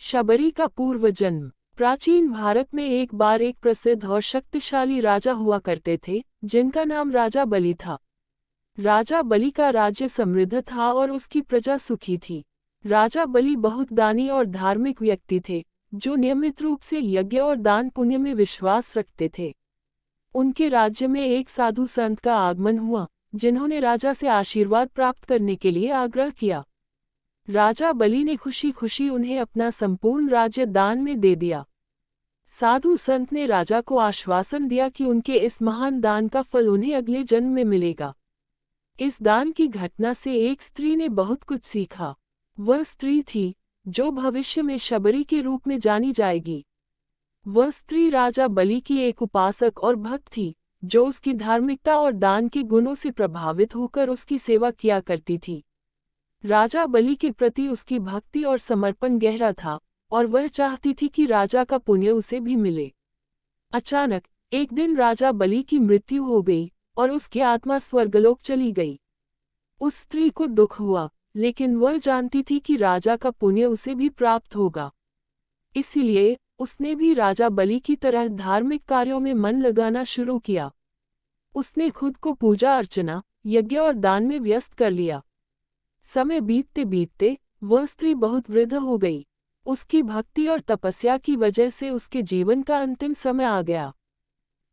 शबरी का पूर्व जन्म। प्राचीन भारत में एक बार एक प्रसिद्ध और शक्तिशाली राजा हुआ करते थे, जिनका नाम राजा बलि था। राजा बलि का राज्य समृद्ध था और उसकी प्रजा सुखी थी। राजा बलि बहुत दानी और धार्मिक व्यक्ति थे, जो नियमित रूप से यज्ञ और दान पुण्य में विश्वास रखते थे। उनके राज्य में एक साधु संत का आगमन हुआ, जिन्होंने राजा से आशीर्वाद प्राप्त करने के लिए आग्रह किया। राजा बलि ने खुशी खुशी उन्हें अपना संपूर्ण राज्य दान में दे दिया। साधु संत ने राजा को आश्वासन दिया कि उनके इस महान दान का फल उन्हें अगले जन्म में मिलेगा। इस दान की घटना से एक स्त्री ने बहुत कुछ सीखा। वह स्त्री थी जो भविष्य में शबरी के रूप में जानी जाएगी। वह स्त्री राजा बलि की एक उपासक और भक्त थी, जो उसकी धार्मिकता और दान के गुणों से प्रभावित होकर उसकी सेवा किया करती थी। राजा बलि के प्रति उसकी भक्ति और समर्पण गहरा था, और वह चाहती थी कि राजा का पुण्य उसे भी मिले। अचानक एक दिन राजा बलि की मृत्यु हो गई और उसकी आत्मा स्वर्गलोक चली गई। उस स्त्री को दुख हुआ, लेकिन वह जानती थी कि राजा का पुण्य उसे भी प्राप्त होगा। इसलिए उसने भी राजा बलि की तरह धार्मिक कार्यों में मन लगाना शुरू किया। उसने खुद को पूजा अर्चना, यज्ञ और दान में व्यस्त कर लिया। समय बीतते बीतते वह स्त्री बहुत वृद्ध हो गई। उसकी भक्ति और तपस्या की वजह से उसके जीवन का अंतिम समय आ गया।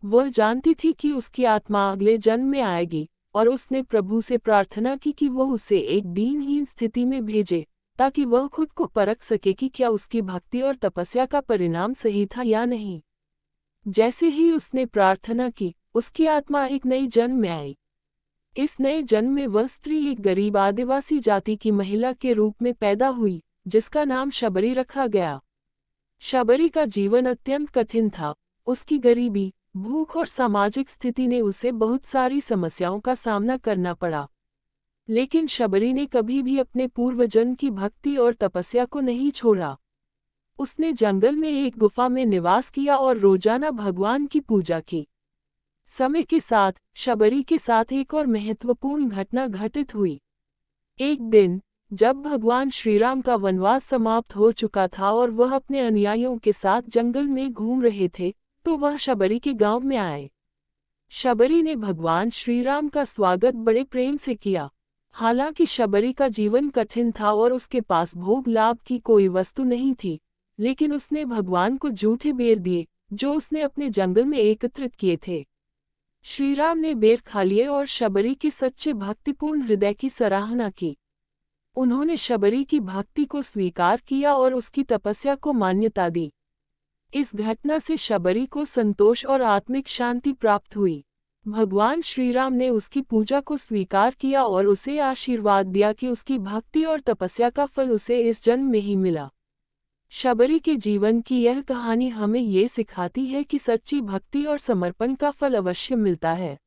वह जानती थी कि उसकी आत्मा अगले जन्म में आएगी, और उसने प्रभु से प्रार्थना की कि वह उसे एक दीनहीन स्थिति में भेजे, ताकि वह खुद को परख सके कि क्या उसकी भक्ति और तपस्या का परिणाम सही था या नहीं। जैसे ही उसने प्रार्थना की, उसकी आत्मा एक नई जन्म में आई। इस नए जन्म में वह स्त्री एक गरीब आदिवासी जाति की महिला के रूप में पैदा हुई, जिसका नाम शबरी रखा गया। शबरी का जीवन अत्यंत कठिन था। उसकी गरीबी, भूख और सामाजिक स्थिति ने उसे बहुत सारी समस्याओं का सामना करना पड़ा। लेकिन शबरी ने कभी भी अपने पूर्वजन्म की भक्ति और तपस्या को नहीं छोड़ा। उसने जंगल में एक गुफा में निवास किया और रोजाना भगवान की पूजा की। समय के साथ शबरी के साथ एक और महत्वपूर्ण घटना घटित हुई। एक दिन जब भगवान श्रीराम का वनवास समाप्त हो चुका था और वह अपने अनुयायियों के साथ जंगल में घूम रहे थे, तो वह शबरी के गांव में आए। शबरी ने भगवान श्रीराम का स्वागत बड़े प्रेम से किया। हालांकि शबरी का जीवन कठिन था और उसके पास भोग लाभ की कोई वस्तु नहीं थी, लेकिन उसने भगवान को जूठे बेर दिए, जो उसने अपने जंगल में एकत्रित किए थे। श्रीराम ने बेर खा लिए और शबरी के सच्चे भक्तिपूर्ण हृदय की सराहना की। उन्होंने शबरी की भक्ति को स्वीकार किया और उसकी तपस्या को मान्यता दी। इस घटना से शबरी को संतोष और आत्मिक शांति प्राप्त हुई। भगवान श्रीराम ने उसकी पूजा को स्वीकार किया और उसे आशीर्वाद दिया कि उसकी भक्ति और तपस्या का फल उसे इस जन्म में ही मिला। शबरी के जीवन की यह कहानी हमें ये सिखाती है कि सच्ची भक्ति और समर्पण का फल अवश्य मिलता है।